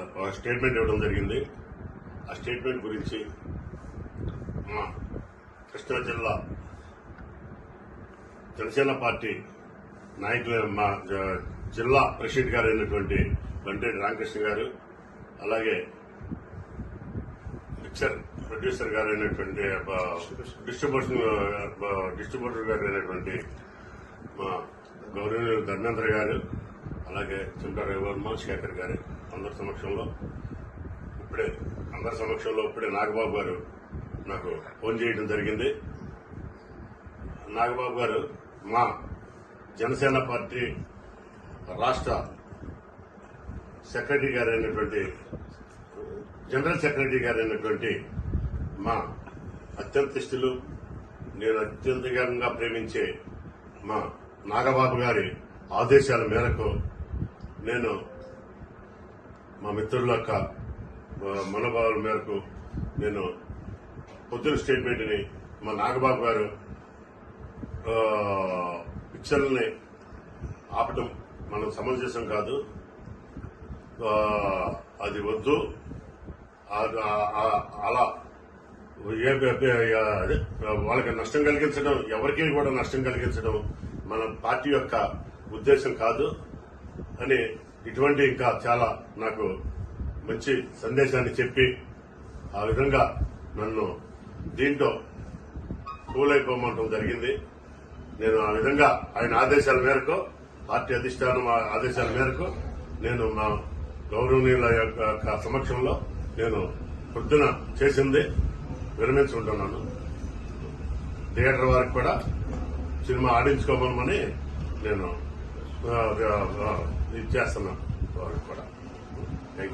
ఒక స్టేట్మెంట్ ఇవ్వడం జరిగింది. ఆ స్టేట్మెంట్ గురించి మా కృష్ణా జిల్లా జనసేన పార్టీ నాయకులు, మా జిల్లా ప్రెసిడెంట్ గారు అయినటువంటి బంటేటి రామకృష్ణ గారు, అలాగే పిక్చర్ ప్రొడ్యూసర్ గారు అయినటువంటి డిస్ట్రిబ్యూటర్ గారు అయినటువంటి మా గౌరవనీయులు ధర్మేంద్ర గారు, అలాగే చింతా రవివర్మ, శేఖర్ గారు అందరి సమక్షంలో ఇప్పుడే నాగబాబు గారు నాకు ఫోన్ చేయడం జరిగింది. నాగబాబు గారు మా జనసేన పార్టీ రాష్ట్ర సెక్రటరీ గారు అయినటువంటి జనరల్ సెక్రటరీ గారు అయినటువంటి మా అత్యంత ఇష్టలు, నేను అత్యంతంగా ప్రేమించే మా నాగబాబు గారి ఆదేశాల మేరకు నేను మా మిత్రుల యొక్క మనోభావాల మేరకు నేను పొద్దున స్టేట్మెంట్ని మా నాగబాబు గారు పిక్చర్లని ఆపటం మనం సమంజసం కాదు, అది వద్దు, అలా వాళ్ళకి నష్టం కలిగించడం, ఎవరికి కూడా నష్టం కలిగించడం మన పార్టీ యొక్క ఉద్దేశం కాదు అని ఇటువంటి ఇంకా చాలా నాకు మంచి సందేశాన్ని చెప్పి ఆ విధంగా నన్ను దీంట్లో కూలైపోమంటం జరిగింది. నేను ఆ విధంగా ఆయన ఆదేశాల మేరకు, పార్టీ అధిష్టానం ఆదేశాల మేరకు నేను మా గౌరవనీయుల యొక్క సమక్షంలో నేను పొద్దున చేసింది విరమించుకుంటున్నాను. థియేటర్ వారికి కూడా సినిమా ఆడించుకోమని నేను ఇది చేస్తున్నాను వారికి కూడా.